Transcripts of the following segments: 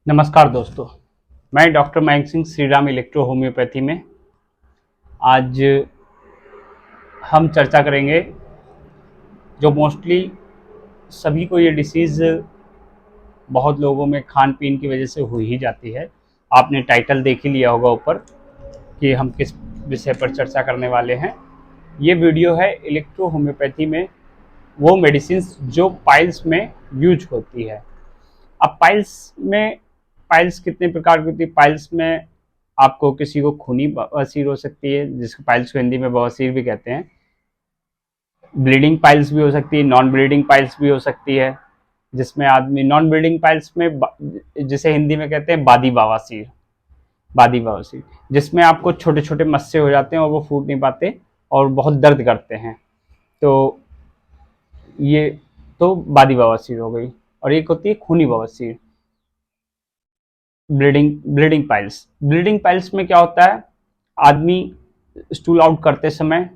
नमस्कार दोस्तों, मैं doctor Mayank Singh Shri Ram electro homeopathy में। आज हम चर्चा करेंगे जो मोस्टली सभी को ये डिसीज़ बहुत लोगों में खान पीन की वजह से हो ही जाती है। आपने टाइटल देख ही लिया होगा ऊपर कि हम किस विषय पर चर्चा करने वाले हैं। ये वीडियो है इलेक्ट्रो होम्योपैथी में वो मेडिसिन्स जो पाइल्स में यूज होती है। अब पाइल्स कितने प्रकार की होती है? पाइल्स में आपको किसी को खूनी बवासीर हो सकती है, जिसको पाइल्स को हिंदी में बवासीर भी कहते हैं। ब्लीडिंग पाइल्स भी हो सकती है, नॉन ब्लीडिंग पाइल्स भी हो सकती है, जिसमें आदमी नॉन ब्लीडिंग पाइल्स में जिसे हिंदी में कहते हैं बादी बवासीर, जिसमें आपको छोटे छोटे मस्से हो जाते हैं और वो फूट नहीं पाते और बहुत दर्द करते हैं। तो ये तो बादी बवासीर हो गई। और एक होती है खूनी बवासीर, ब्लीडिंग पाइल्स में क्या होता है? आदमी स्टूल आउट करते समय,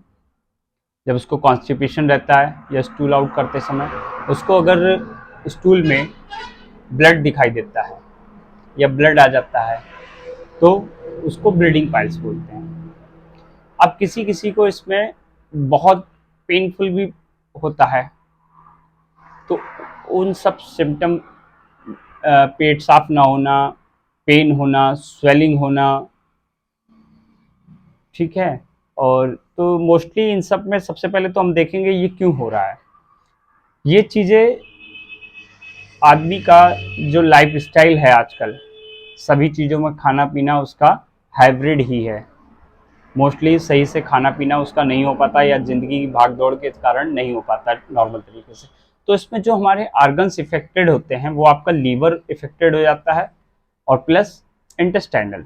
जब उसको कॉन्स्टिपेशन रहता है या स्टूल आउट करते समय उसको अगर स्टूल में ब्लड दिखाई देता है या ब्लड आ जाता है तो उसको ब्लीडिंग पाइल्स बोलते हैं। अब किसी किसी को इसमें बहुत पेनफुल भी होता है, तो उन सब सिम्टम, पेट साफ ना होना, पेन होना, स्वेलिंग होना, ठीक है। और तो मोस्टली इन सब में सबसे पहले तो हम देखेंगे ये क्यों हो रहा है। ये चीज़ें आदमी का जो लाइफ स्टाइल है आजकल, सभी चीज़ों में खाना पीना उसका हाइब्रिड ही है। मोस्टली सही से खाना पीना उसका नहीं हो पाता या ज़िंदगी की भाग दौड़ के कारण नहीं हो पाता नॉर्मल तरीके से। तो इसमें जो हमारे आर्गन्स इफेक्टेड होते हैं वो आपका लीवर इफेक्टेड हो जाता है और प्लस इंटेस्टाइनल।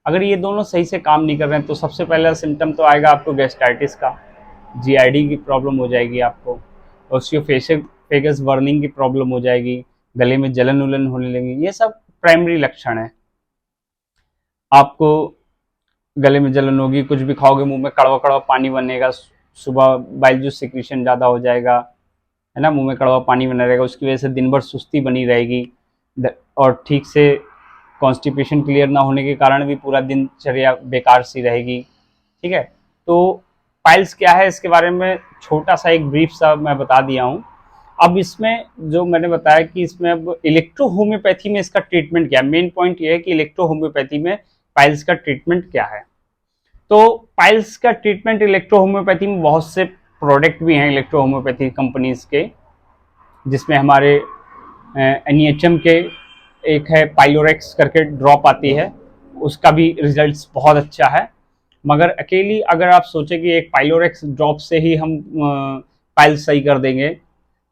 अगर ये दोनों सही से काम नहीं कर रहे हैं तो सबसे पहला सिम्टम तो आएगा आपको गैस्ट्राइटिस का, जीआईडी की प्रॉब्लम हो जाएगी आपको, ऑस्टियोफेगस बर्निंग की प्रॉब्लम हो जाएगी, गले में जलन उलन होने लगेगी। ये सब प्राइमरी लक्षण है। आपको गले में जलन होगी, कुछ भी खाओगे मुंह में कड़वा कड़वा पानी बनेगा, सुबह बाइल जूस सिक्रीशन ज़्यादा हो जाएगा, है ना, मुंह में कड़वा पानी बना रहेगा, उसकी वजह से दिन भर सुस्ती बनी रहेगी और ठीक से कॉन्स्टिपेशन क्लियर ना होने के कारण भी पूरा दिनचर्या बेकार सी रहेगी। ठीक है। तो पाइल्स क्या है इसके बारे में छोटा सा एक ब्रीफ सा मैं बता दिया हूँ। अब इसमें जो मैंने बताया कि इसमें अब इलेक्ट्रो होम्योपैथी में इसका ट्रीटमेंट क्या है, मेन पॉइंट ये है कि इलेक्ट्रो होम्योपैथी में पाइल्स का ट्रीटमेंट क्या है। तो पाइल्स का ट्रीटमेंट इलेक्ट्रो होम्योपैथी में बहुत से प्रोडक्ट भी हैं इलेक्ट्रो होम्योपैथी कंपनीज के, जिसमें हमारे एनईएचएम के एक है पाइलोरेक्स करके ड्रॉप आती है, उसका भी रिजल्ट्स बहुत अच्छा है। मगर अकेली अगर आप सोचें कि एक पाइलोरेक्स ड्रॉप से ही हम पाइल्स सही कर देंगे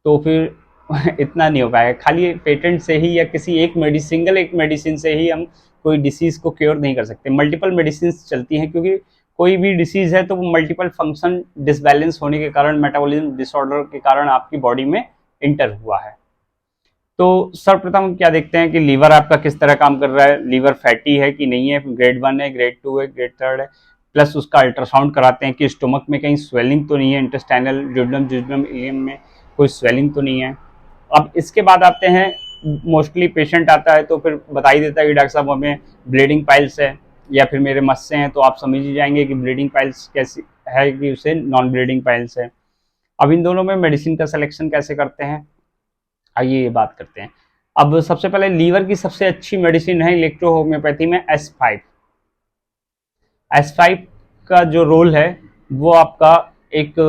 तो फिर इतना नहीं हो पाएगा। खाली पेटेंट से ही या किसी एक मेडिसिन से ही हम कोई डिसीज़ को क्योर नहीं कर सकते। मल्टीपल मेडिसिन चलती हैं, क्योंकि कोई भी डिसीज़ है तो वो मल्टीपल फंक्शन डिसबैलेंस होने के कारण, मेटाबॉलिज्म डिसऑर्डर के कारण आपकी बॉडी में इंटर हुआ है। तो सर्वप्रथम हम क्या देखते हैं कि लीवर आपका किस तरह काम कर रहा है, लीवर फैटी है कि नहीं है, ग्रेड 1 है, ग्रेड 2 है, ग्रेड 3 है। प्लस उसका अल्ट्रासाउंड कराते हैं कि स्टोमक में कहीं स्वेलिंग तो नहीं है, इंटेस्टाइनल ड्यूडेनम इलियम में कोई स्वेलिंग तो नहीं है। अब इसके बाद आते हैं, मोस्टली पेशेंट आता है तो फिर बता ही देता है कि डॉक्टर साहब हमें ब्लीडिंग पाइल्स है या फिर मेरे मस्से हैं, तो आप समझ ही जाएंगे कि ब्लीडिंग पाइल्स कैसी है कि उसे नॉन ब्लीडिंग पाइल्स है। अब इन दोनों में मेडिसिन का सिलेक्शन कैसे करते हैं, आइए ये बात करते हैं। अब सबसे पहले लीवर की सबसे अच्छी मेडिसिन है इलेक्ट्रो होम्योपैथी में S5। S5 का जो रोल है वो आपका एक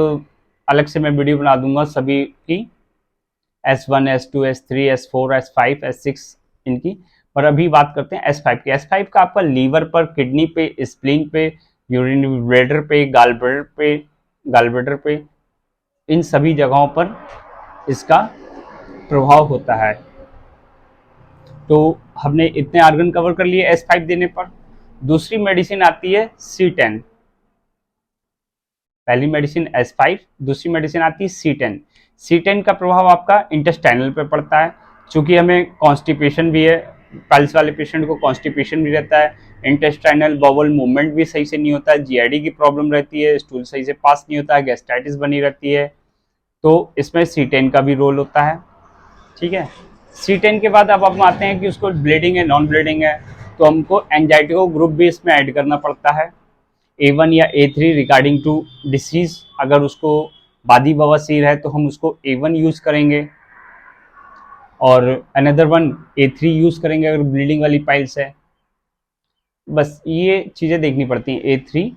अलग से मैं वीडियो बना दूंगा सभी की, S1, S2, S3, S4, S5, S6 इनकी। पर अभी बात करते हैं S5 की। S5 का आपका लीवर पर, किडनी पे, स्प्लीन पे, यूरिनरी ब्लैडर पे, गाल ब्लैडर पे, इन सभी जगहों पर इसका प्रभाव होता है। तो हमने इतने आर्गन कवर कर लिए S5 देने पर। दूसरी मेडिसिन आती है C10। पहली मेडिसिन S5, दूसरी मेडिसिन आती है C10। C10 का प्रभाव आपका इंटेस्टाइनल पे पड़ता है। चूंकि हमें कॉन्स्टिपेशन भी है, पाइल्स वाले पेशेंट को कॉन्स्टिपेशन भी रहता है, इंटेस्टाइनल बाउल मूवमेंट भी सही से नहीं होता है, जीआईडी की प्रॉब्लम रहती है, स्टूल सही से पास नहीं होता है, गैस्ट्राइटिस बनी रहती है, तो इसमें C10 का भी रोल होता है। ठीक है। C10 के बाद अब हम आते हैं कि उसको ब्लीडिंग है नॉन ब्लीडिंग है, तो हमको एंजाइटी को ग्रुप भी इसमें ऐड करना पड़ता है। A1 या A3 रिगार्डिंग टू डिसीज, अगर उसको बादी बवासीर है तो हम उसको A1 यूज़ करेंगे, और अनदर वन A3 यूज़ करेंगे अगर ब्लीडिंग वाली पाइल्स है। बस ये चीज़ें देखनी पड़ती हैं A3।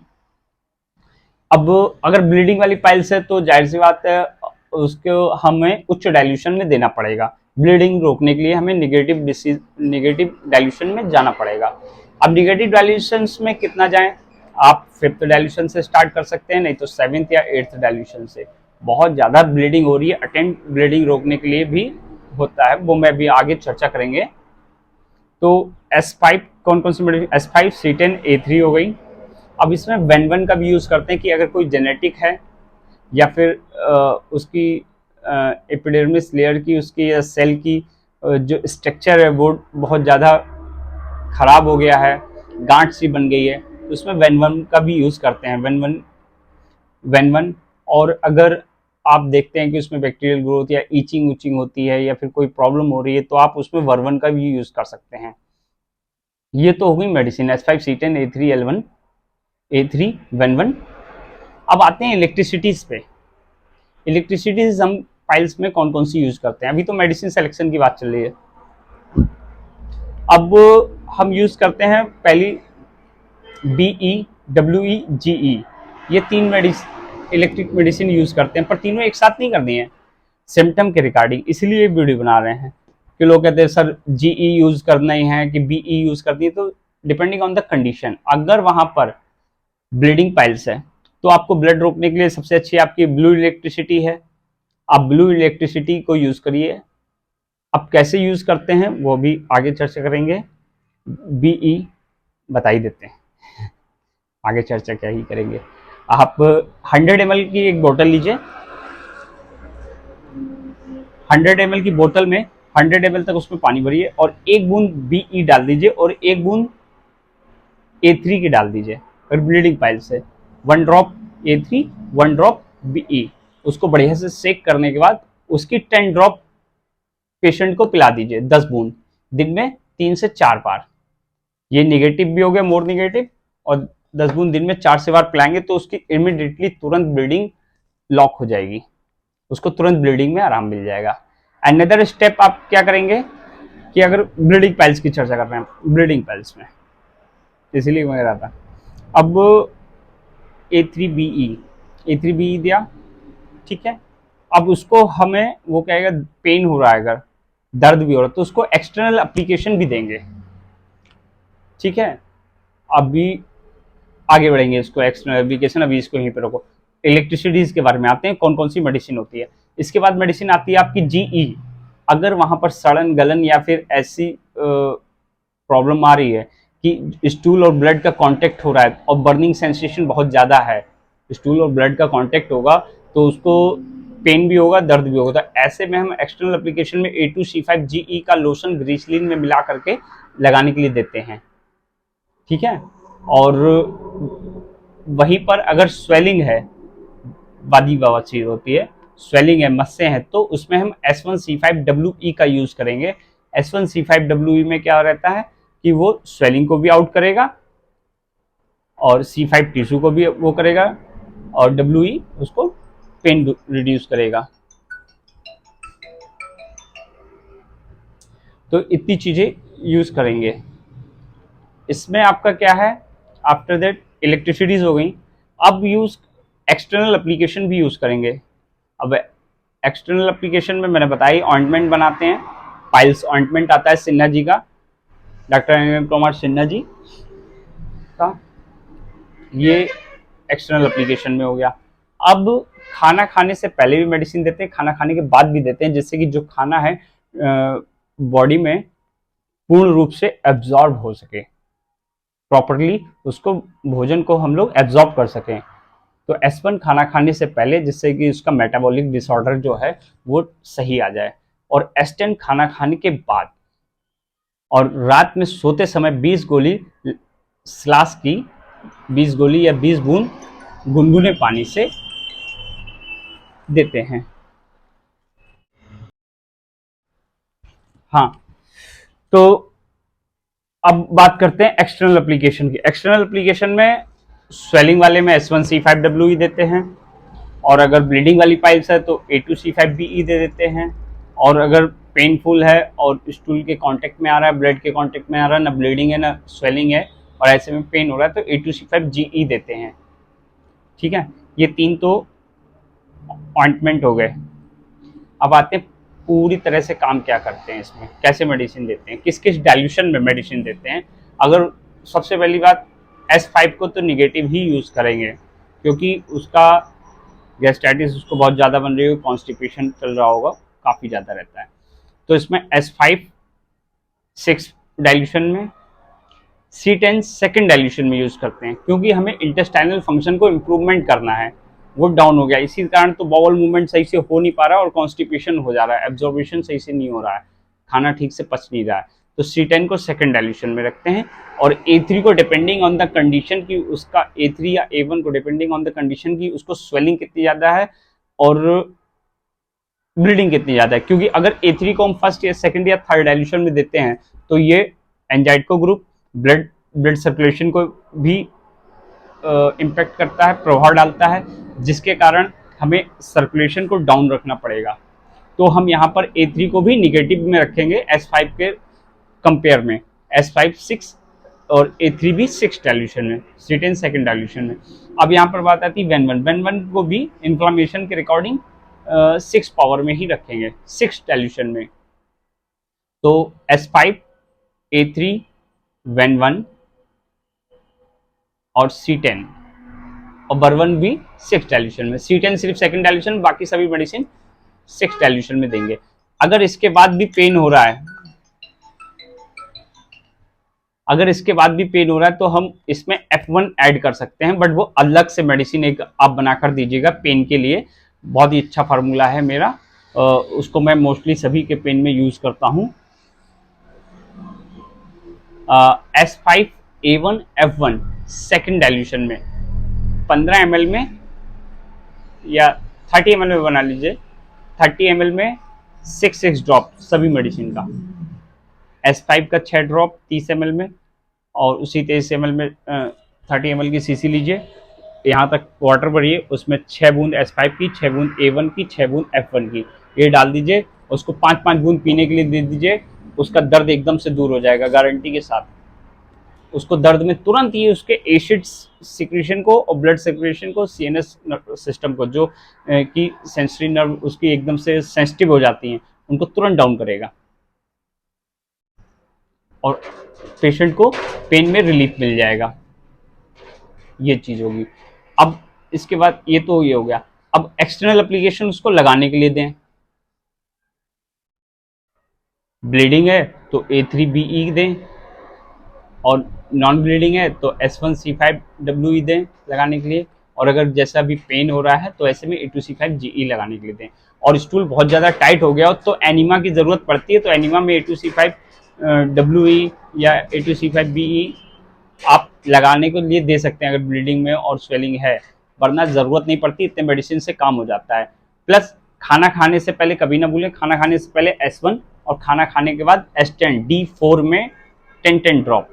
अब अगर ब्लीडिंग वाली पाइल्स है तो जाहिर सी बात है उसको हमें उच्च डाइल्यूशन में देना पड़ेगा। ब्लीडिंग रोकने के लिए हमें निगेटिव डाइल्यूशन में जाना पड़ेगा। अब निगेटिव डाइल्यूशन में कितना जाएं, आप 5th डाइल्यूशन से स्टार्ट कर सकते हैं, नहीं तो 7th या 8th डाइल्यूशन से। बहुत ज़्यादा ब्लीडिंग हो रही है, अटेंट ब्लीडिंग रोकने के लिए भी होता है, वो मैं अभी आगे चर्चा करेंगे। तो S5 कौन कौन सी मेडिसिन, S5 C10 A3 हो गई। अब इसमें वेन का भी यूज़ करते हैं कि अगर कोई जेनेटिक है या फिर उसकी एपिडर्मिस लेयर की, उसकी या सेल की जो स्ट्रक्चर है वो बहुत ज़्यादा खराब हो गया है, गांठ सी बन गई है, तो उसमें वेन का भी यूज़ करते हैं। वेन और अगर आप देखते हैं कि उसमें बैक्टीरियल ग्रोथ या ईचिंग उचिंग होती है या फिर कोई प्रॉब्लम हो रही है, तो आप उसमें वर्वन का भी यूज़ कर सकते हैं। ये तो हो गई medicine S5 C10 A3 L1 A3 when. अब आते हैं इलेक्ट्रिसिटीज पे। इलेक्ट्रिसिटीज हम फाइल्स में कौन कौन सी यूज करते हैं, अभी तो मेडिसिन सिलेक्शन की बात चल रही है। अब हम यूज करते हैं पहली BE WE GE, ये 3 इलेक्ट्रिक मेडिसिन यूज करते हैं, पर तीनों एक साथ नहीं करनी है, सिम्टम के रिगार्डिंग, इसलिए ये वीडियो बना रहे हैं। कि लोग कहते हैं सर GE यूज करना ही है कि BE यूज करनी है, तो डिपेंडिंग ऑन द कंडीशन। अगर वहां पर ब्लीडिंग पाइल्स है तो आपको ब्लड रोकने के लिए सबसे अच्छी आपकी ब्लू इलेक्ट्रिसिटी है, आप ब्लू इलेक्ट्रिसिटी को यूज करिए। अब कैसे यूज करते हैं वो भी आगे चर्चा करेंगे, BE बता ही देते हैं, आगे चर्चा क्या ही करेंगे। आप 100 ml की एक बोतल लीजिए, 100 ml की बोतल में 100 ml तक उसमें पानी भरिए और एक बूंद BE डाल दीजिए और एक बूंद A3 की डाल दीजिए। और ब्लीडिंग पाइल से 1 ड्रॉप A3 1 ड्रॉप BE, उसको बढ़िया से सेक करने के बाद उसकी 10 ड्रॉप पेशेंट को पिला दीजिए, 10 बूंद दिन में 3 से 4 बार। ये निगेटिव भी हो गया, मोर निगेटिव, और 10 बूंद दिन में 4 से बार पिलाएंगे तो उसकी इमीडिएटली तुरंत ब्लीडिंग लॉक हो जाएगी, उसको तुरंत ब्लीडिंग में आराम मिल जाएगा। अनदर स्टेप आप क्या करेंगे कि अगर ब्लीडिंग पाइल्स की चर्चा कर रहे हैं, ब्लीडिंग पाइल्स में इसीलिए मैं रहा था। अब A3BE दिया, ठीक है। अब उसको हमें वो कहेगा पेन हो रहा है, अगर दर्द भी हो रहा है तो उसको एक्सटर्नल एप्लीकेशन भी देंगे, ठीक है। अभी आगे बढ़ेंगे इसको एक्सटर्नल एप्लीकेशन, अभी इसको यहीं पे रखो। इलेक्ट्रिसिटीज के बारे में आते हैं, कौन कौन सी मेडिसिन होती है। इसके बाद मेडिसिन आती है आपकी GE, अगर वहां पर सड़न गलन या फिर ऐसी प्रॉब्लम आ रही है कि स्टूल और ब्लड का कांटेक्ट हो रहा है और बर्निंग सेंसेशन बहुत ज़्यादा है, स्टूल और ब्लड का कांटेक्ट होगा तो उसको पेन भी होगा, दर्द भी होगा, तो ऐसे में हम एक्सटर्नल एप्लीकेशन में A2C5GE का लोशन ग्रीसलिन में मिला करके लगाने के लिए देते हैं, ठीक है। और वहीं पर अगर स्वेलिंग है, बादी बवासीर होती है, स्वेलिंग है, मस्से हैं, तो उसमें हम S1C5WE का यूज करेंगे। S1C5WE में क्या रहता है कि वो स्वेलिंग को भी आउट करेगा और C5 टिश्यू को भी वो करेगा और WE उसको पेन रिड्यूस करेगा। तो इतनी चीजें यूज करेंगे। इसमें आपका क्या है, आफ्टर दैट इलेक्ट्रिसिटीज हो गई, अब यूज एक्सटर्नल एप्लीकेशन भी यूज करेंगे। अब एक्सटर्नल एप्लीकेशन में मैंने बताई ऑइंटमेंट बनाते हैं, पाइल्स ऑइंटमेंट आता है सिन्हा जी का, डॉक्टर अनिल कुमार सिन्हा जी का, ये एक्सटर्नल एप्लीकेशन में हो गया। अब खाना खाने से पहले भी मेडिसिन देते हैं, खाना खाने के बाद भी देते हैं, जिससे कि जो खाना है बॉडी में पूर्ण रूप से एब्जॉर्ब हो सके, प्रॉपरली उसको भोजन को हम लोग एब्जॉर्ब कर सकें। तो S1 खाना खाने से पहले, जिससे कि उसका मेटाबॉलिक डिसऑर्डर जो है वो सही आ जाए, और S10 खाना खाने के बाद, और रात में सोते समय 20 गोली स्लास की, 20 गोली या 20 बूंद गुनगुने पानी से देते हैं। हाँ, तो अब बात करते हैं एक्सटर्नल एप्लीकेशन की। एक्सटर्नल एप्लीकेशन में स्वेलिंग वाले में S1C5WE देते हैं, और अगर ब्लीडिंग वाली पाइल्स है तो A2C5BE दे देते हैं, और अगर पेनफुल है और स्टूल के कांटेक्ट में आ रहा है, ब्लड के कांटेक्ट में आ रहा है, ना ब्लीडिंग है ना स्वेलिंग है, और ऐसे में पेन हो रहा है, तो A2C5GE देते हैं। ठीक है, ये 3 तो ऑइंटमेंट हो गए। अब आते हैं पूरी तरह से काम क्या करते हैं इसमें, कैसे मेडिसिन देते हैं, किस किस डाइल्यूशन में मेडिसिन देते हैं। अगर सबसे पहली बात, S5 को तो निगेटिव ही यूज़ करेंगे, क्योंकि उसका गैस्ट्राइटिस उसको बहुत ज़्यादा बन रही हो, कॉन्स्टिपेशन चल रहा होगा, काफ़ी ज़्यादा रहता है। तो इसमें S5 6 डाइल्यूशन में, C10 सेकेंड डाइल्यूशन में यूज़ करते हैं, क्योंकि हमें इंटेस्टाइनल फंक्शन को इम्प्रूवमेंट करना है, वो डाउन हो गया, इसी कारण तो बाउल मूवमेंट सही से हो नहीं पा रहा है और कॉन्स्टिपेशन हो जा रहा है, एब्जॉर्बेशन सही से नहीं हो रहा है, खाना ठीक से पच नहीं रहा है। तो C10 को सेकेंड डाइल्यूशन में रखते हैं, और A3 को डिपेंडिंग ऑन द कंडीशन की, उसका A3 या A1 को डिपेंडिंग ऑन द कंडीशन की, उसको स्वेलिंग कितनी ज़्यादा है और ब्लीडिंग कितनी ज़्यादा है, क्योंकि अगर A3 को हम फर्स्ट या सेकेंड या थर्ड डाइल्यूशन में देते हैं तो ये एंजाइटो ग्रुप ब्लड सर्कुलेशन को भी इम्पैक्ट करता है, प्रभाव डालता है, जिसके कारण हमें सर्कुलेशन को डाउन रखना पड़ेगा। तो हम यहाँ पर A3 को भी निगेटिव में रखेंगे S5 के कंपेयर में, S5 6 और A3 भी 6 डाइल्यूशन में, C10 सेकेंड डाइल्यूशन में। अब यहाँ पर बात आती है वेन वन को भी इन्फ्लामेशन के रिकॉर्डिंग 6 पावर में ही रखेंगे, 6 डाइल्यूशन में। तो S5, A3, वेन1 और C10, और बर्वन भी 6 डाइल्यूशन में। C10 सिर्फ सेकेंड डाइल्यूशन, बाकी सभी मेडिसिन 6 डाइल्यूशन में देंगे। अगर इसके बाद भी पेन हो रहा है, तो हम इसमें F1 ऐड कर सकते हैं, बट वो अलग से मेडिसिन एक आप बनाकर दीजिएगा पेन के लिए। बहुत ही अच्छा फार्मूला है मेरा, उसको मैं मोस्टली सभी के पेन में यूज करता हूँ। S5A1F1 सेकेंड डाइल्यूशन में 15 ml में या 30 ml में बना लीजिए, 30 ml में 6 ड्रॉप सभी मेडिसिन का, S5 का 6 ड्रॉप 30 ml में, और उसी 23 ml में 30 ml की सीसी लीजिए, यहाँ तक वाटर भरिए, उसमें 6 बूंद S5 की, 6 बूंद A1 की, 6 बूंद F1 की, ये डाल दीजिए, उसको 5-5 बूंद पीने के लिए दे दीजिए। उसका दर्द एकदम से दूर हो जाएगा गारंटी के साथ। उसको दर्द में तुरंत ही उसके एसिड सिक्रेशन को और ब्लड सिक्रेशन को, सीएनएस सिस्टम को, जो कि सेंसरी नर्व उसकी एकदम से सेंसिटिव हो जाती हैं, उनको तुरंत डाउन करेगा, और पेशेंट को पेन में रिलीफ मिल जाएगा। ये चीज होगी। अब इसके बाद ये तो ये हो गया। अब एक्सटर्नल एप्लीकेशन उसको लगाने के लिए दें। ब्लीडिंग है तो A3BE दें, और नॉन ब्लीडिंग है तो S1C5WE दें लगाने के लिए, और अगर जैसा भी पेन हो रहा है तो ऐसे में A2C5GE लगाने के लिए दें। और स्टूल बहुत ज़्यादा टाइट हो गया हो तो एनीमा की ज़रूरत पड़ती है, तो एनीमा में A2C5WE या A2C5BE आप लगाने के लिए दे सकते हैं अगर ब्लीडिंग में और स्वेलिंग है, वरना ज़रूरत नहीं पड़ती, इतने मेडिसिन से काम हो जाता है। प्लस खाना खाने से पहले कभी ना भूलें, खाना खाने से पहले S1, और खाना खाने के बाद S10 D4 में 10-10 ड्रॉप,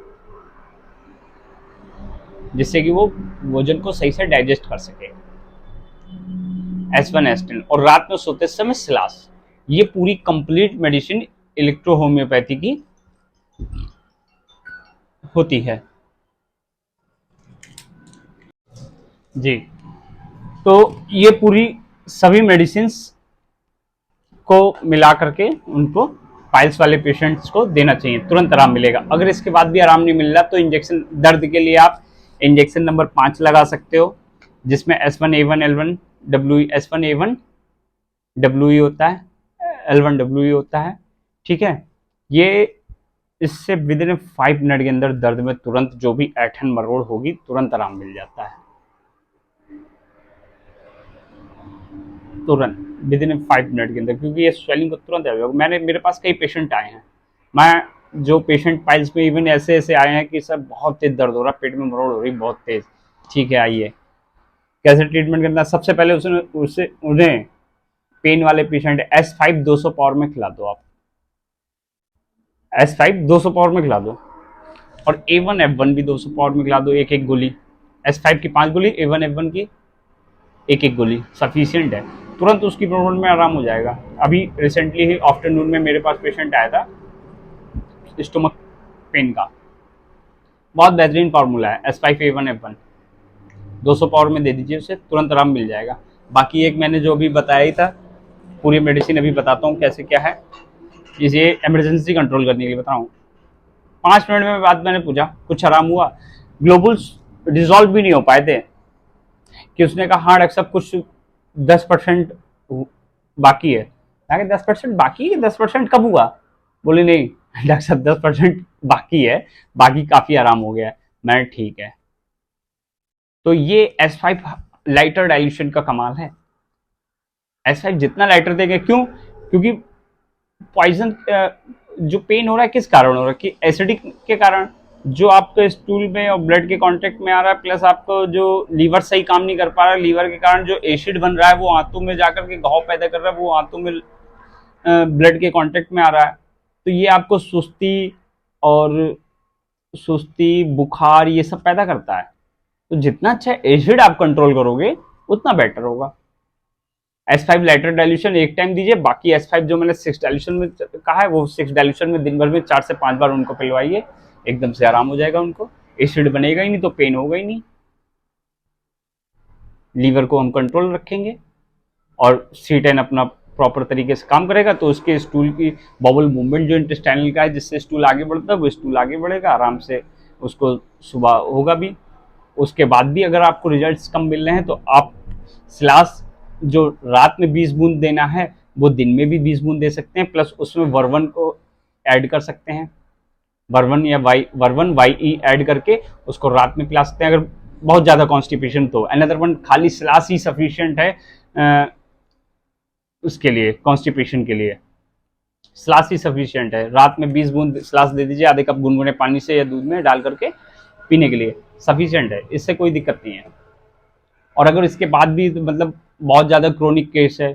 जिससे कि वो भोजन को सही से डाइजेस्ट कर सके। S1 S10, और रात में सोते समय सिलास। ये पूरी कंप्लीट मेडिसिन इलेक्ट्रो होम्योपैथी की होती है जी। तो ये पूरी सभी मेडिसिन को मिला करके उनको पाइल्स वाले पेशेंट्स को देना चाहिए, तुरंत आराम मिलेगा। अगर इसके बाद भी आराम नहीं मिल रहा तो इंजेक्शन, दर्द के लिए आप इंजेक्शन नंबर 5 लगा सकते हो, जिसमें S1A1L1 WE, S1A1WE होता है, L1WE होता है। ठीक है, ये इससे विद इन 5 मिनट के अंदर दर्द में तुरंत जो भी ऐठन मरोड़ होगी तुरंत आराम मिल जाता है, तुरंत विद इन 5 मिनट के अंदर, क्योंकि ये स्वेलिंग को तुरंत आएगा। मेरे पास कई पेशेंट आए हैं, मैं जो पेशेंट पाइल्स में इवन ऐसे ऐसे आए हैं कि सर बहुत तेज दर्द हो रहा है, पेट में मरोड़ हो रही बहुत तेज, ठीक है आइए, कैसे ट्रीटमेंट करना। सबसे पहले उन्हें पेन वाले पेशेंट S5 200 पावर में खिला दो आप, S5 200 पावर में खिला दो, और A1F1 भी 200 पावर में खिला दो, एक एक गोली। S5 की 5 गोली, A1F1 की एक एक गोली सफिशियंट है, तुरंत उसकी प्रॉब्लम में आराम हो जाएगा। अभी रिसेंटली ही आफ्टरनून में मेरे पास पेशेंट आया था स्टोमक पेन का, बहुत बेहतरीन फार्मूला है S5A1F1, 200 पावर में दे दीजिए उसे, तुरंत आराम मिल जाएगा। बाकी एक मैंने जो अभी बताया ही था, पूरी मेडिसिन अभी बताता हूँ कैसे क्या है। इसे इमरजेंसी कंट्रोल करने के लिए बता रहा हूँ। 5 मिनट में बाद मैंने पूछा कुछ आराम हुआ, ग्लोबुल्स डिजोल्व भी नहीं हो पाए थे, कि उसने कहा हाँ डॉक्टर साहब कुछ 10% बाकी है। 10% बाकी है, 10% कब हुआ? बोले नहीं डॉक्टर साहब 10% बाकी है, बाकी काफी आराम हो गया है। मैं ठीक है। तो ये S5 लाइटर डाइल्यूशन का कमाल है। S5 जितना लाइटर देंगे, क्यों? क्योंकि पॉइजन जो पेन हो रहा है किस कारण हो रहा है, कि एसिडिक के कारण, जो आपके स्टूल में और ब्लड के कांटेक्ट में आ रहा है, प्लस आपको जो लीवर सही काम नहीं कर पा रहा है, लीवर के कारण जो एसिड बन रहा है वो आंतों में जाकर के घाव पैदा कर रहा है, वो आंतों में ब्लड के कांटेक्ट में आ रहा है। तो ये आपको और सुस्ती बुखार ये सब पैदा करता है। तो जितना अच्छा एसिड आप कंट्रोल करोगे उतना बेटर होगा। S5 लाइटर डाइल्यूशन एक टाइम दीजिए, बाकी S5 जो मैंने 6 डाइल्यूशन में कहा है, वो 6 डाइल्यूशन में दिन भर में 4 से 5 बार उनको पिलवाइए, एकदम से आराम हो जाएगा उनको, एसिड बनेगा ही नहीं तो पेन होगा ही नहीं, लीवर को हम कंट्रोल रखेंगे, और C10 अपना प्रॉपर तरीके से काम करेगा, तो उसके स्टूल की बबल मूवमेंट जो इंटेस्टाइनल का है, जिससे स्टूल आगे बढ़ता है, वो स्टूल आगे बढ़ेगा आराम से, उसको सुबह होगा भी। उसके बाद भी अगर आपको रिजल्ट्स कम मिल रहे हैं तो आप स्लास जो रात में 20 बूंद देना है वो दिन में भी 20 बूंद दे सकते हैं, प्लस उसमें वर्वन को ऐड कर सकते हैं, वर्वन वाई ई ऐड करके उसको रात में पिला सकते हैं अगर बहुत ज़्यादा कॉन्स्टिपेशन। तो अनदर वन खाली स्लास ही सफिशियंट है उसके लिए, कॉन्स्टिपेशन के लिए स्लास ही सफिशियंट है। रात में 20 बूंद स्लास दे दीजिए, आधे कप गुनगुने पानी से या दूध में डाल करके पीने के लिए, सफिशियंट है, इससे कोई दिक्कत नहीं है। और अगर इसके बाद भी मतलब बहुत ज़्यादा क्रोनिक केस है,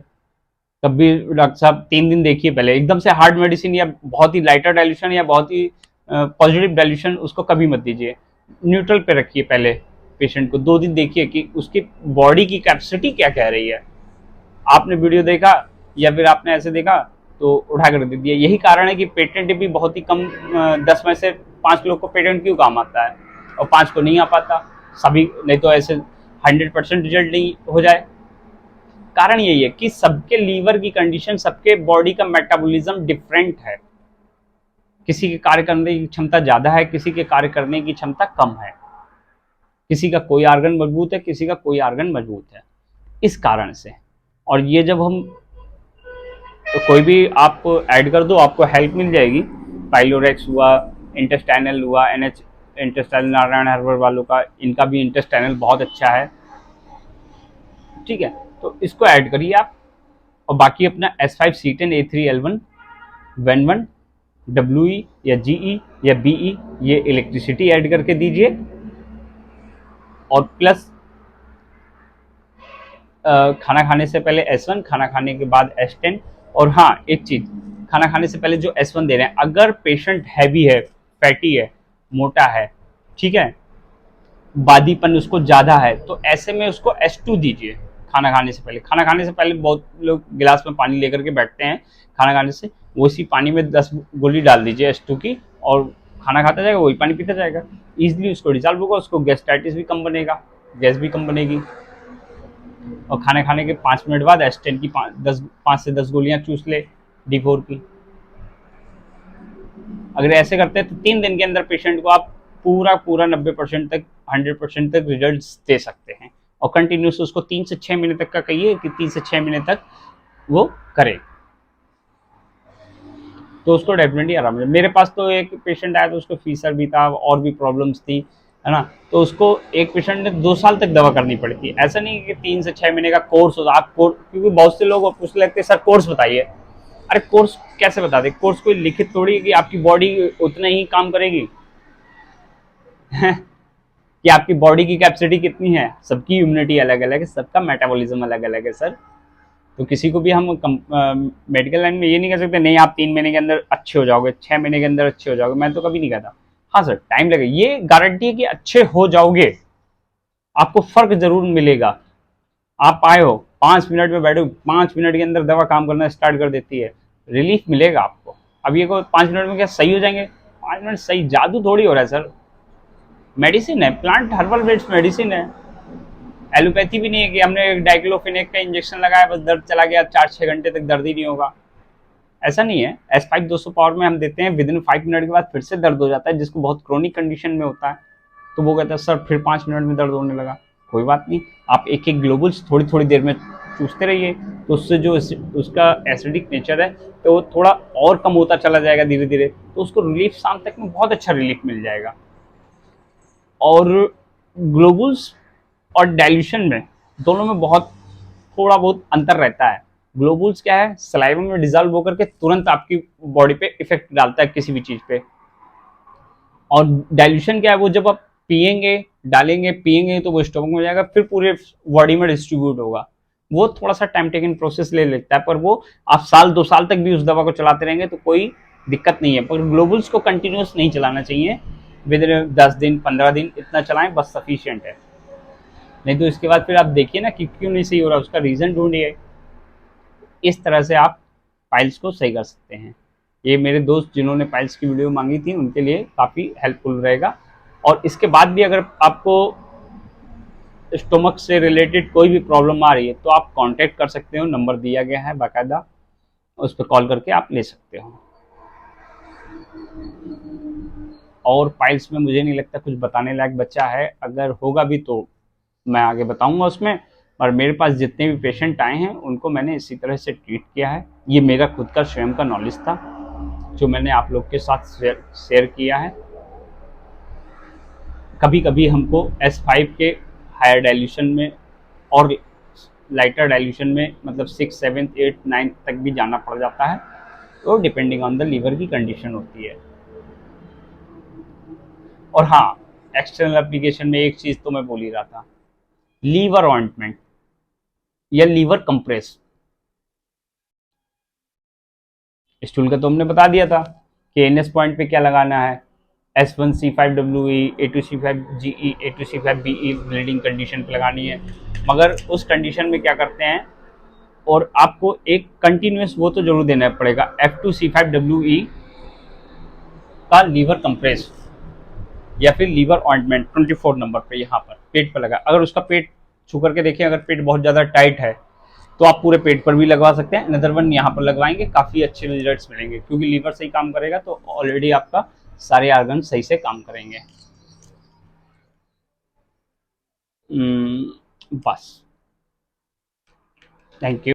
तब भी डॉक्टर साहब 3 दिन देखिए पहले, एकदम से हार्ड मेडिसिन या बहुत ही लाइटर डाइल्यूशन या बहुत ही पॉजिटिव डाइल्यूशन उसको कभी मत दीजिए, न्यूट्रल पे रखिए पहले पेशेंट को, 2 दिन देखिए कि उसकी बॉडी की कैपेसिटी क्या कह रही है। आपने वीडियो देखा या फिर आपने ऐसे देखा तो उठा कर दे दिया। यही कारण है कि पेटेंट भी बहुत ही कम, 10 में से 5 लोग को पेटेंट क्यों काम आता है और 5 को नहीं आ पाता सभी, नहीं तो ऐसे 100% रिजल्ट नहीं हो जाए। कारण यही है कि सबके लीवर की कंडीशन, सबके बॉडी का मेटाबॉलिज्म डिफरेंट है, किसी के कार्य करने की क्षमता ज्यादा है, किसी के कार्य करने की क्षमता कम है, किसी का कोई आर्गन मजबूत है, किसी का कोई आर्गन मजबूत है, इस कारण से। और ये जब हम तो कोई भी आप ऐड कर दो आपको हेल्प मिल जाएगी, पाइलोरेक्स हुआ, इंटेस्टाइनल हुआ, NH इंटेस्टाइनल नारायण हर्बल वालों का, इनका भी इंटेस्टाइनल बहुत अच्छा है, ठीक है, तो इसको ऐड करिए आप। और बाकी अपना S5 C10 A3 L1 वेन1 WE या GE या BE ये इलेक्ट्रिसिटी ऐड करके दीजिए, और प्लस खाना खाने से पहले S1, खाना खाने के बाद S10। और हाँ एक चीज, खाना खाने से पहले जो S1 दे रहे हैं, अगर पेशेंट हैवी है, फैटी है, मोटा है, ठीक है, बादीपन उसको ज्यादा है, तो ऐसे में उसको S2 दीजिए खाना खाने से पहले। खाना खाने से पहले बहुत लोग गिलास में पानी लेकर के बैठते हैं खाना खाने से, उसी पानी में 10 गोली डाल दीजिए S2 की, और खाना खाता जाएगा वही पानी पीता जाएगा, इजिली उसको डिजॉल्व होगा, उसको गैस्ट्राइटिस भी कम बनेगा, गैस भी कम बनेगी। और खाने खाने के 5 मिनट बाद S10 की 5 से 10 गोलियां चूस ले D4 की। अगर ऐसे करते हैं तो 3 दिन के अंदर पेशेंट को आप पूरा पूरा 90% तक, 100% तक रिजल्ट दे सकते हैं। और कंटिन्यूस उसको 3 से 6 महीने तक का कहिए कि 3 से 6 महीने तक वो करे, तो उसको डेफिनेटली आराम मिले। मेरे पास तो एक पेशेंट आया था, उसको फीसर भी था और भी प्रॉब्लम्स थी, है ना, तो उसको एक पेशेंट ने 2 साल तक दवा करनी पड़ी थी। ऐसा नहीं कि 3 से 6 महीने का कोर्स होता आप क्योंकि बहुत से लोग पूछ लेते हैं सर कोर्स बताइए। अरे कोर्स कैसे बता दे, कोर्स कोई लिखित थोड़ी है कि आपकी बॉडी उतना ही काम करेगी कि आपकी बॉडी की कैपेसिटी कितनी है, सबकी इम्यूनिटी अलग अलग है, सबका मेटाबॉलिज्म अलग अलग है सर। तो किसी को भी हम मेडिकल लाइन में ये नहीं कह सकते नहीं आप 3 महीने के अंदर अच्छे हो जाओगे, 6 महीने के अंदर अच्छे हो जाओगे, मैं तो कभी नहीं कहता। हाँ सर टाइम लगेगा, ये गारंटी है कि अच्छे हो जाओगे, आपको फर्क जरूर मिलेगा। आप आए हो 5 मिनट में बैठो, 5 मिनट के अंदर दवा काम करना स्टार्ट कर देती है, रिलीफ मिलेगा आपको। अब ये को 5 मिनट में क्या सही हो जाएंगे? 5 मिनट सही जादू थोड़ी हो रहा है सर, मेडिसिन है, प्लांट हर्बल बेस्ड मेडिसिन है। एलोपैथी भी नहीं है कि हमने डाइक्लोफिनेक का इंजेक्शन लगाया बस दर्द चला गया, 4-6 घंटे तक दर्द ही नहीं होगा, ऐसा नहीं है। S5 200 पावर में हम देते हैं, विद इन 5 मिनट के बाद फिर से दर्द हो जाता है, जिसको बहुत क्रोनिक कंडीशन में होता है, तो वो कहता है सर फिर 5 मिनट में दर्द होने लगा। कोई बात नहीं, आप एक एक ग्लोबुल्स थोड़ी थोड़ी देर में चूसते रहिए, तो उससे जो उसका एसिडिक नेचर है तो वो थोड़ा और कम होता चला जाएगा धीरे धीरे, तो उसको रिलीफ शाम तक में बहुत अच्छा रिलीफ मिल जाएगा। और ग्लोबुल्स और डाइल्यूशन में दोनों में बहुत थोड़ा बहुत अंतर रहता है। ग्लोबुल्स क्या है, सलाइवा में डिजॉल्व होकर के तुरंत आपकी बॉडी पे इफेक्ट डालता है किसी भी चीज पे, और डाइल्यूशन क्या है, वो जब आप पिएंगे डालेंगे पिएंगे तो वो स्टोमक में जाएगा, फिर पूरे बॉडी में डिस्ट्रीब्यूट होगा। वो थोड़ा सा टाइम टेकिंग प्रोसेस ले लेता है, पर वो आप साल 2 साल तक भी उस दवा को चलाते रहेंगे तो कोई दिक्कत नहीं है। पर ग्लोबुल्स को कंटिन्यूस नहीं चलाना चाहिए, विद 10 दिन 15 दिन इतना चलाएं बस सफिशियंट है। नहीं तो इसके बाद फिर आप देखिए ना कि क्यों नहीं सही हो रहा, उसका रीजन ढूंढिए। इस तरह से आप पाइल्स को सही कर सकते हैं। ये मेरे दोस्त जिन्होंने पाइल्स की वीडियो मांगी थी उनके लिए काफ़ी हेल्पफुल रहेगा। और इसके बाद भी अगर आपको स्टोमक से रिलेटेड कोई भी प्रॉब्लम आ रही है तो आप कांटेक्ट कर सकते हो, नंबर दिया गया है बाकायदा, उस पर कॉल करके आप ले सकते हो। और पाइल्स में मुझे नहीं लगता कुछ बताने लायक बच्चा है, अगर होगा भी तो मैं आगे बताऊंगा उसमें। और मेरे पास जितने भी पेशेंट आए हैं उनको मैंने इसी तरह से ट्रीट किया है, ये मेरा खुद का स्वयं का नॉलेज था जो मैंने आप लोग के साथ शेयर किया है। कभी कभी हमको S5 के हायर डाइल्यूशन में और लाइटर डाइल्यूशन में मतलब 6, 7, 8, 9 तक भी जाना पड़ जाता है, तो डिपेंडिंग ऑन द लीवर की कंडीशन होती है। और हाँ, एक्सटर्नल एप्लीकेशन में एक चीज़ तो मैं बोल ही रहा था, लीवर ऑइंटमेंट या लीवर कंप्रेस। स्टूल का तो हमने बता दिया था कि एनएस पॉइंट पे क्या लगाना है, S1C5WE, A2C5GE, A2C5BE bleeding condition पे लगानी है। मगर उस कंडीशन में क्या करते हैं, और आपको एक कंटिन्यूस वो तो जरूर देना पड़ेगा, F2C5WE का लीवर कंप्रेस या फिर लीवर ऑइंटमेंट 24 नंबर पे यहाँ पर पेट पर लगा। अगर उसका पेट छू करके देखें, अगर पेट बहुत ज़्यादा टाइट है तो आप पूरे पेट पर भी लगवा सकते हैं, नदर वन यहाँ पर लगवाएंगे काफ़ी अच्छे रिजल्ट्स मिलेंगे, क्योंकि लीवर सही काम करेगा तो ऑलरेडी आपका सारे ऑर्गन सही से काम करेंगे। बस, थैंक यू।